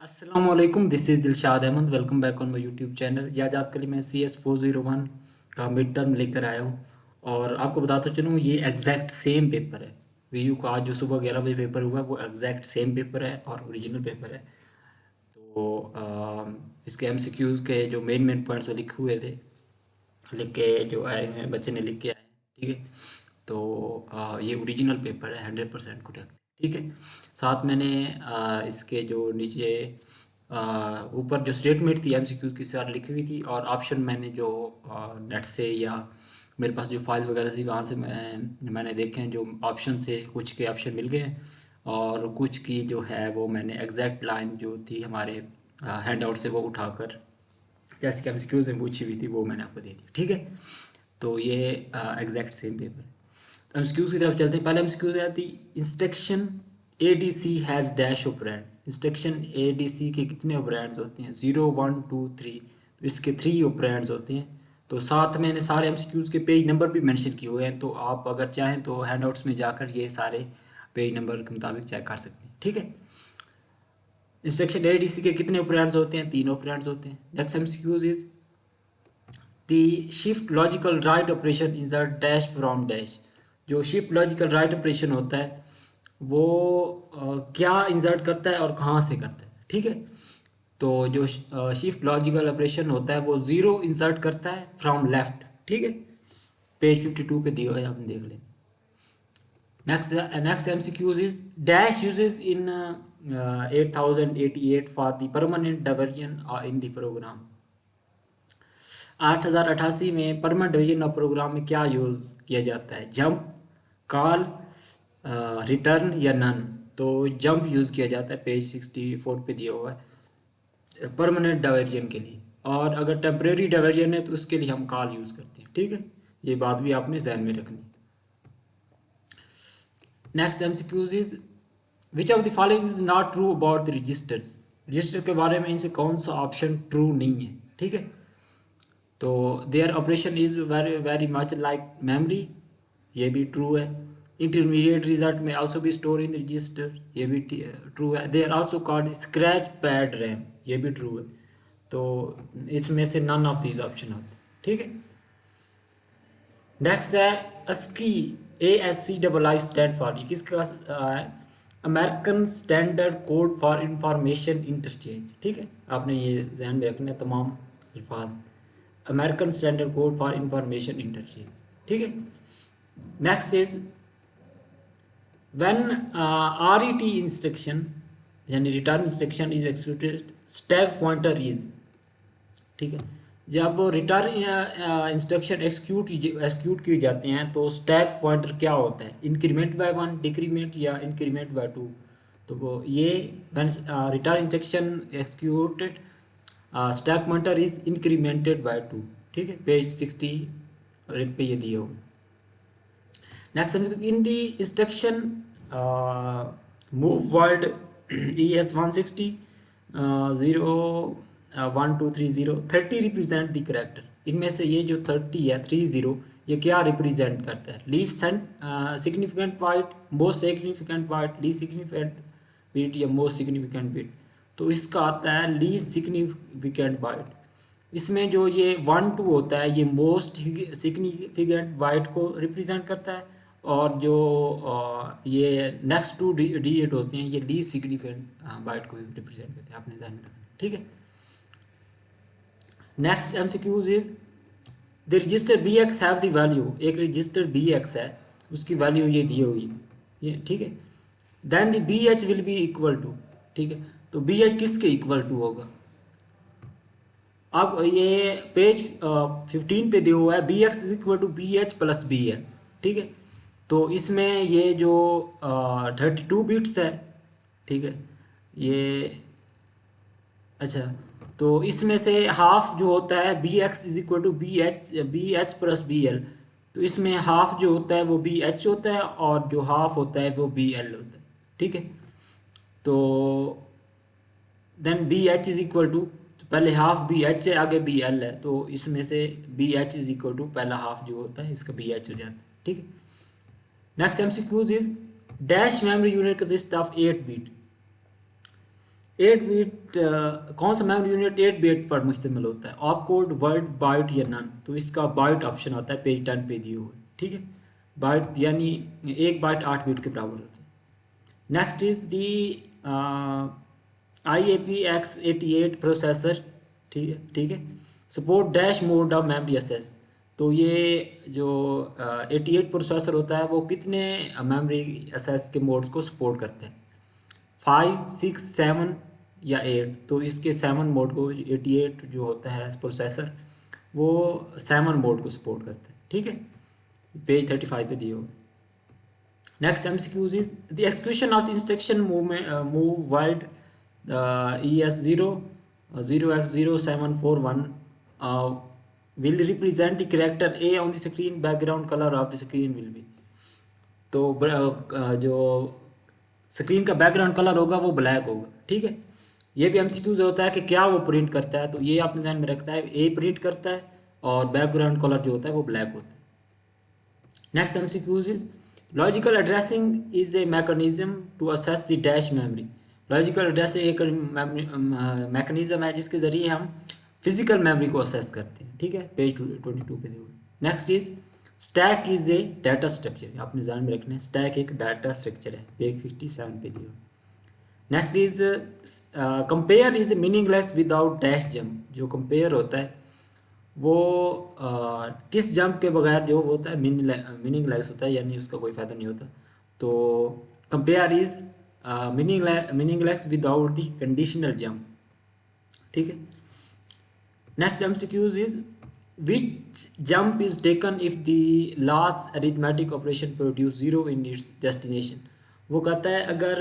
अस्सलाम वालेकुम, this is Dilshad Ahmad. Welcome back on my YouTube channel. आज आपके लिए मैं CS 401 का मिड टर्म लेकर आया हूँ और आपको बताता चलूँ ये एग्जैक्ट सेम पेपर है। वीयू का आज जो सुबह 11 बजे पेपर हुआ है वो एग्जैक्ट सेम पेपर है और ओरिजिनल पेपर है। तो इसके MCQs के जो मेन मेन पॉइंट्स लिखे हुए थे, लिख के जो आए हैं बच्चे ने लिख के आए हैं, ठीक है। तो ये ओरिजिनल पेपर है, 100% करेक्ट, ठीक है। साथ मैंने इसके जो नीचे ऊपर जो स्टेटमेंट थी MCQ की सारी लिखी हुई थी और ऑप्शन मैंने जो नेट से या मेरे पास जो फाइल वगैरह थी वहाँ से मैंने देखे हैं जो ऑप्शन थे, कुछ के ऑप्शन मिल गए हैं और कुछ की जो है वो मैंने एग्जैक्ट लाइन जो थी हमारे हैंड आउट से वो उठाकर जैसे कि MCQs में पूछी हुई थी वो मैंने आपको दे दी, ठीक है। तो ये एग्जैक्ट सेम पेपर है। तो MCQs की तरफ चलते हैं। पहले MCQ आती instruction ADC has dash operand. Instruction ADC के कितने ऑपरेंड्स होते हैं? 0 1 2 3। तो इसके 3 ऑपरेंड्स होते हैं। तो साथ मैंने सारे MCQs के पेज नंबर भी मेंशन किए हुए हैं, तो आप अगर चाहें तो हैंडआउट्स में जाकर ये सारे पेज नंबर के मुताबिक चेक कर सकते हैं, ठीक है। इंस्ट्रक्शन ADC के कितने ऑपरेंड्स होते हैं? 3 ऑपरेंड्स होते हैं। Next MCQs is the shift logical write operation insert dash from dash. जो शिफ्ट लॉजिकल राइट ऑपरेशन होता है वो क्या इंसर्ट करता है और कहाँ से करता है, ठीक है। तो जो शिफ्ट लॉजिकल ऑपरेशन होता है वो 0 इंसर्ट करता है फ्रॉम लेफ्ट, ठीक है। पेज 52 पे दिया हुआ है, आपने देख लें। Next MCQs is dash uses in 8088 for the permanent diversion in the program। 8088 में परमानेंट डिवीजन ऑफ प्रोग्राम में क्या यूज़ किया जाता है? जंप, कॉल, रिटर्न या नन। तो जंप यूज़ किया जाता है, पेज 64 पे दिया हुआ है परमानेंट डाइवर्जन के लिए। और अगर टेम्परेरी डाइवर्जन है तो उसके लिए हम कॉल यूज़ करते हैं, ठीक है। ये बात भी आपने ध्यान में रखनी। Next MCQs is which of the following is not true about the registers. Register के बारे में इनसे कौन सा ऑप्शन ट्रू नहीं है, ठीक है। तो there operation is very very much like memory, ये भी ट्रू है। इंटरमीडिएट रिजल्ट में आल्सो भी स्टोर इन रजिस्टर, ये भी ट्रू है। They are also called scratch pad RAM, ये भी ट्रू है। तो इसमें से नन ऑफ दीज ऑप्शन होते, ठीक है। नेक्स्ट है अस्की, ASCII स्टैंड फॉर, ये किसका है? American standard code for information interchange, ठीक है। आपने ये ध्यान में रखना है तमाम अल्फाज। American standard code for information interchange, ठीक है। Next is when RET instruction यानी return instruction is executed stack pointer is, ठीक है। जब रिटर्न इंस्ट्रक्शन एक्सिक्यूट किए जाते हैं तो स्टैक पॉइंटर क्या होता है? इंक्रीमेंट बाय 1, डिक्रीमेंट या इंक्रीमेंट बाय 2। तो वो ये when return instruction executed stack pointer is incremented by 2, ठीक है। पेज 60 पे ये दिए हो। Next in the instruction move word ES 160 0 1 2 3 0 30 represent the character. इनमें से ये जो 30 है 30 ये क्या रिप्रेजेंट करता है? Least significant byte, most significant byte, least significant bit या मोस्ट सिग्निफिकेंट बिट। तो इसका आता है लीस्ट सिग्निफिकेंट बाइट। इसमें जो ये 1 2 होता है ये मोस्ट सिग्निफिकेंट बाइट को रिप्रेजेंट करता है और जो ये नेक्स्ट 2 डिजिट होते हैं ये लीस्ट सिग्निफिकेंट बाइट को रिप्रेजेंट करते हैं, आपने ध्यान में रखना, ठीक है। Next MCQs is the register BX have the value. एक रजिस्टर BX है, उसकी वैल्यू ये दी हुई है, ये ठीक है। Then the BH will be equal to, ठीक है। तो BH किसके इक्वल टू होगा? अब ये पेज 15 पे दिया हुआ है BX is equal to BH plus BL, ठीक है। तो इसमें ये जो 32 बिट्स है, ठीक है, ये अच्छा। तो इसमें से हाफ जो होता है BX is equal to BH plus BL। तो इसमें हाफ जो होता है वो BH होता है और जो हाफ होता है वो BL होता है, ठीक है। तो then BH is equal to, तो पहले हाफ BH है आगे BL है, तो इसमें से BH इज इक्वल टू पहला हाफ जो होता है इसका BH हो जाता है, ठीक है। Next MCQs is dash memory unit consist of 8 bit. 8 bit कौन सा मेमोरी यूनिट 8 बिट पर मुश्तमिल होता है? ऑप कोड, वर्ड, बाइट या नन? तो इसका बाइट ऑप्शन आता है पेज 10 पे दिए हुए, ठीक है। बाइट यानी 1 बाइट 8 बिट के बराबर होता है। Next is the IAPX88 processor, ठीक है, ठीक है। Support dash mode of memory access. तो ये जो 88 प्रोसेसर होता है वो कितने मेमोरी एक्सेस के मोड्स को सपोर्ट करते हैं? 5, 6, 7 या 8? तो इसके 7 मोड को, 88 जो होता है प्रोसेसर वो 7 मोड को सपोर्ट करता है, ठीक है। पेज 35 पे दिए हो। Next MCQs is the execution of the instruction move while ES0 0x0741 will represent the character A on the screen. Background color of the screen will be. तो जो स्क्रीन का बैकग्राउंड कलर होगा वो black होगा, ठीक है। ये भी एमसीक्यूज होता है कि क्या वो प्रिंट करता है, तो ये आपने ध्यान में रखता है, ए प्रिंट करता है और बैकग्राउंड कलर जो होता है वो ब्लैक होता है। Next MCQs is logical addressing is a mechanism to assess the dash memory. Logical address एक मैकेनिज्म है जिसके ज़रिए हम फिजिकल मेमोरी को असेस करते हैं, ठीक है। पेज 22 पे देखो। Next is stack is a data structure, आपने ध्यान में रखना है, स्टैक एक डाटा स्ट्रक्चर है, पेज 67 पे दियो। Next is compare is meaningless without dash jump. जो कंपेयर होता है वो किस जंप के बगैर जो होता है मीनिंगलेस होता है, यानी उसका कोई फ़ायदा नहीं होता। तो compare is meaningless without the conditional jump, ठीक है। Next MCQs is which jump is taken if the last arithmetic operation produce zero in its destination. वो कहता है अगर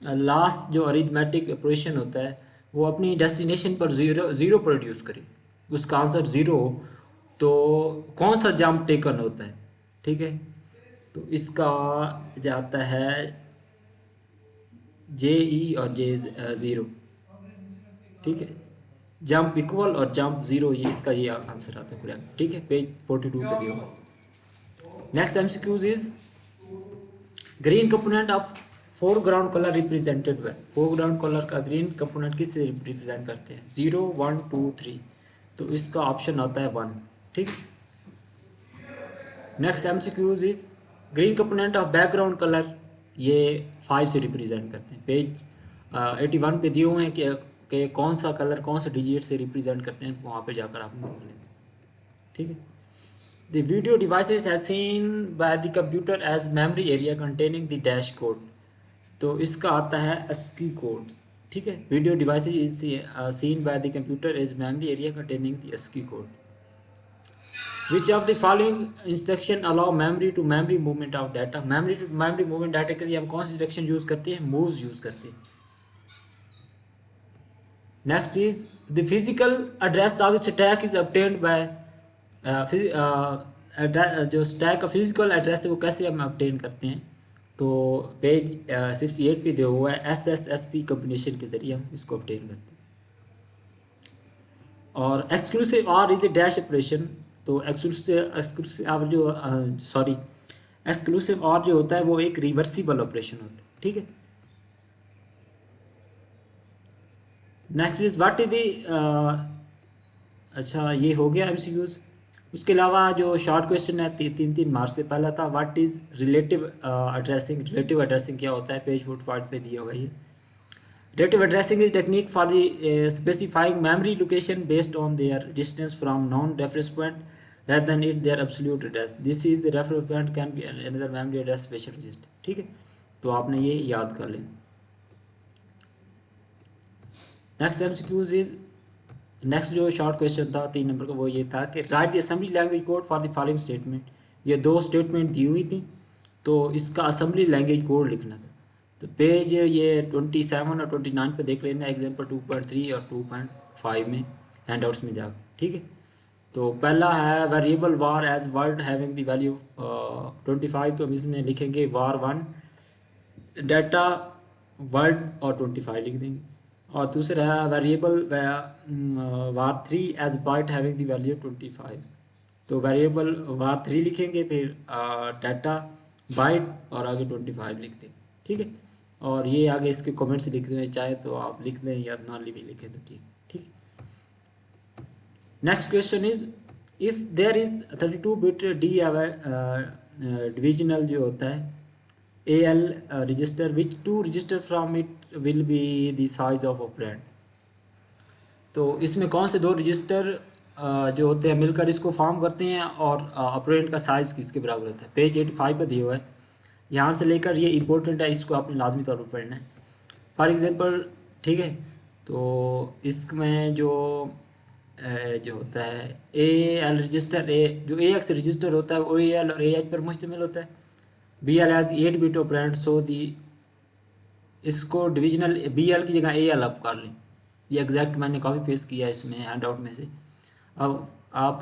लास्ट जो अरिथमेटिक ऑपरेशन होता है वो अपनी डेस्टिनेशन पर ज़ीरो प्रोड्यूस करे, उसका आंसर ज़ीरो हो, तो कौन सा जंप टेकन होता है, ठीक है। तो इसका जाता है JE और J0, ठीक है। जंप इक्वल और जंप ज़ीरो, ये इसका ये आंसर आता है करेक्ट, ठीक है। पेज 42 पे दिया। Next MCQs is green component of foreground colour represented by. Foreground colour का ग्रीन कंपोनेंट किससे रिप्रेजेंट करते हैं? 0, 1, 2, 3। तो इसका ऑप्शन आता है 1, ठीक। Next MCQs is green component of background colour, ये 5 से रिप्रेजेंट करते हैं। पेज 81 पे दिए हुए हैं कि कौन सा कलर कौन से डिजिट से रिप्रेजेंट करते हैं, तो वहाँ पे जाकर आप देख लेंगे, ठीक है। The video devices as seen by the computer as memory area containing the dash code। तो इसका आता है ASCII कोड, ठीक है। Video device is seen by the computer as memory area containing the ASCII code. Which of the following instruction allow memory to memory movement of data. Memory to memory movement data के लिए हम कौन सी instruction use करते हैं? Moves use करते हैं। Next is the physical address of the stack is obtained by, जो stack का फिजिकल एड्रेस है वो कैसे हम ऑब्टेन करते हैं? तो पेज 68 पे दिया हुआ है, SSSP कम्बिनेशन के ज़रिए हम इसको ऑब्टेन करते हैं। और एक्सक्लूसिव और इज ए डैश ऑपरेशन। तो एक्सक्लूसिव और जो एक्सक्लूसिव और जो होता है वो एक रिवर्सिबल ऑपरेशन होता है, ठीक है। Next is what is the, अच्छा ये हो गया एमसीक्यूज। उसके अलावा जो शॉर्ट क्वेश्चन है 3 मार्क्स से पहला था, what is relative addressing. Relative addressing क्या होता है? पेज 45 पे दिया हुआ है। Relative addressing is technique for the specifying memory location based on their distance from known reference point rather than it their absolute address. This is the reference point can be another memory address special register, ठीक है। तो आपने ये याद कर लें। Next MCQs is, next जो short question था 3 नंबर का वो ये था कि right the assembly language code for the following statement. ये 2 स्टेटमेंट दी हुई थी, तो इसका असेंबली लैंग्वेज कोड लिखना था। तो पेज ये 27 और 29 पे देख लेना, एग्जाम्पल 2.3 और 2.5 में हैंडआउट्स में जाकर, ठीक है। तो पहला है variable var as word having the value 25। तो हम इसमें लिखेंगे var1 डाटा वर्ड और 25 लिख देंगे। और दूसरा है variable var3 as byte having the value 25। तो वेरिएबल var3 लिखेंगे, फिर डाटा बाइट और आगे 25 लिख देंगे, ठीक है। और ये आगे इसके कमेंट्स लिख दें, चाहे तो आप लिख दें या ना भी लिखें तो ठीक ठीक। Next question is, if there is 32 bit the divisional जो होता है A L register which to register from it will be the size of operand. तो इसमें कौन से दो रजिस्टर जो होते हैं मिलकर इसको फॉर्म करते हैं और ऑपरेंड का साइज़ किसके बराबर होता है। पेज 85 पर दिया हुआ है, यहाँ से लेकर ये इंपॉर्टेंट है, इसको आपने लाजमी तौर पर पढ़ना है। फॉर एग्जांपल ठीक है, तो इसमें जो होता है ए एल रजिस्टर, जो ए एक्स रजिस्टर होता है वो ए एल और ए एच पर मुश्तमिल होता है। B L has 8 bit operand, so the इसको डिविजनल बी एल की जगह ए एल आप कर लें। ये एग्जैक्ट मैंने कॉपी पेस्ट किया है इसमें हैंड आउट में से। अब आप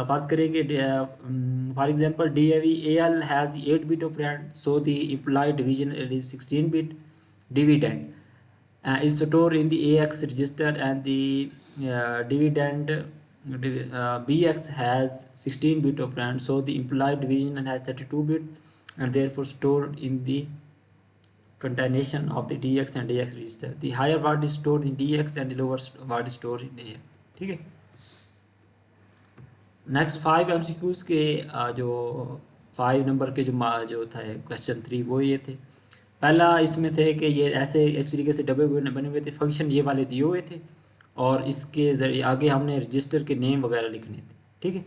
बात करेंगे for example D A V A L has 8 bit operand, so the implied division is 16 bit dividend is stored in the AX register and the dividend BX has 16 bit operand, so the implied division has 32 bit and therefore stored in the concatenation of the DX and AX register. The higher word is stored in DX and the lower word is stored in AX। ठीक है। Next 5 MCQs के जो 5 number के जो था question 3 वो ये थे। पहला इसमें थे कि ये ऐसे इस तरीके से डब्बे बने हुए थे, फंक्शन ये वाले दिए हुए थे और इसके ज़रिए आगे हमने रजिस्टर के नेम वगैरह लिखने थे। ठीक है,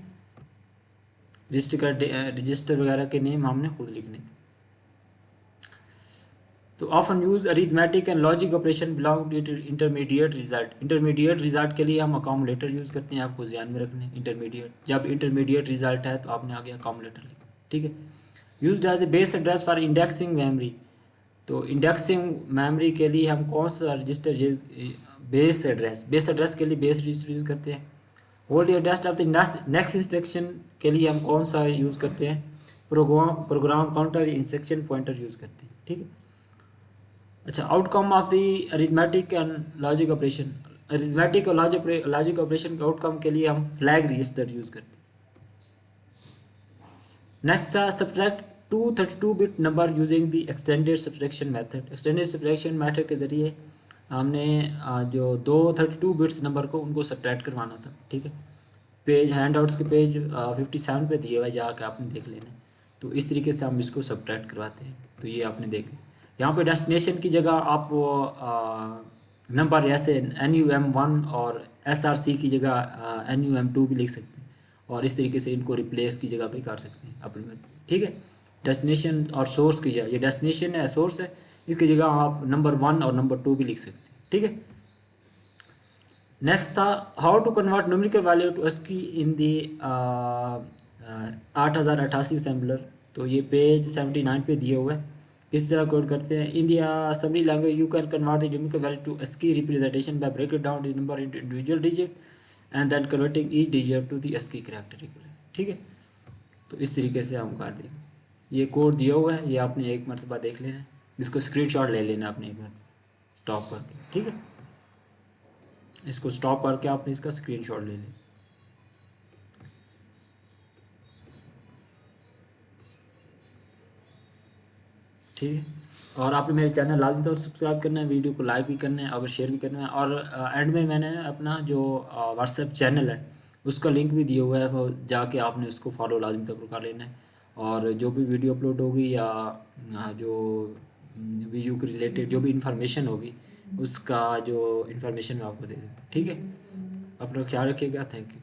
रजिस्टर वगैरह के नेम हमने खुद लिखने थे। तो often use arithmetic and logic operation belong to intermediate result. Intermediate result के लिए हम अकाउमुलेटर यूज़ करते हैं, आपको ध्यान में रखने। इंटरमीडिएट, जब इंटरमीडिएट रिजल्ट है तो आपने आगे अकाउमुलेटर लिखना। ठीक है। Used as a base address for indexing memory. तो इंडेक्सिंग मेमोरी के लिए हम कौन सा रजिस्टर यूज, बेस एड्रेस के लिए बेस रजिस्टर यूज़ करते हैं। Hold address of the next instruction के लिए हम कौन सा यूज़ करते हैं, program counter instruction pointer use करते हैं। ठीक है। अच्छा, outcome of the arithmetic and logic operation. Arithmetic और लॉजिक ऑपरेशन के आउटकम के लिए हम फ्लैग रजिस्टर यूज़ करते हैं। नेक्स्ट था subtract 32 bit number using the extended subtraction method. Extended subtraction method के ज़रिए हमने जो 32 बिट्स नंबर को उनको सब्ट्रैक्ट करवाना था। ठीक है। पेज हैंड आउट्स के पेज 57 पे दिए हुआ है, जाके आपने देख लेना है। तो इस तरीके से हम इसको सब्ट्रैक्ट करवाते हैं। तो ये आपने देख लिया। यहाँ पे डेस्टिनेशन की जगह आप वो नंबर ऐसे NUM1 और SRC की जगह NUM2 भी लिख सकते हैं और इस तरीके से इनको रिप्लेस की जगह पे कर सकते हैं अपने। ठीक है। डेस्टिनेशन और सोर्स की जगह, ये डेस्टिनेशन है सोर्स है, इसकी जगह आप नंबर 1 और नंबर 2 भी लिख सकते हैं। ठीक है। नेक्स्ट था how to convert numerical value to ASCII in the 8088 assembler. तो ये पेज 79 पे दिया हुआ है। इस तरह कोड करते हैं। In the assembly language you can convert the numerical value to ASCII representation by break it down the number into individual digit and then converting each digit to the ASCII character. ठीक है। तो इस तरीके से हम कर देंगे। ये कोड दिया हुआ है, ये आपने एक मरतबा देख लेना है, इसको स्क्रीनशॉट ले लेना अपने एक बार स्टॉप करके। ठीक है, इसको स्टॉप करके आपने इसका स्क्रीनशॉट ले लें। ठीक है। और आपने मेरे चैनल लाजमी तौर सब्सक्राइब करना है, वीडियो को लाइक भी करना है, अगर शेयर भी करना है। और एंड में मैंने अपना जो व्हाट्सएप चैनल है उसका लिंक भी दिया हुआ है, वो जाके आपने उसको फॉलो लाजमी तौर पर कर लेना है। और जो भी वीडियो अपलोड होगी या जो वीडियो के रिलेटेड जो भी इंफॉर्मेशन होगी उसका जो इन्फॉर्मेशन मैं आपको दे दूँगा। ठीक है। अपना ख्याल रखिएगा। Thank you.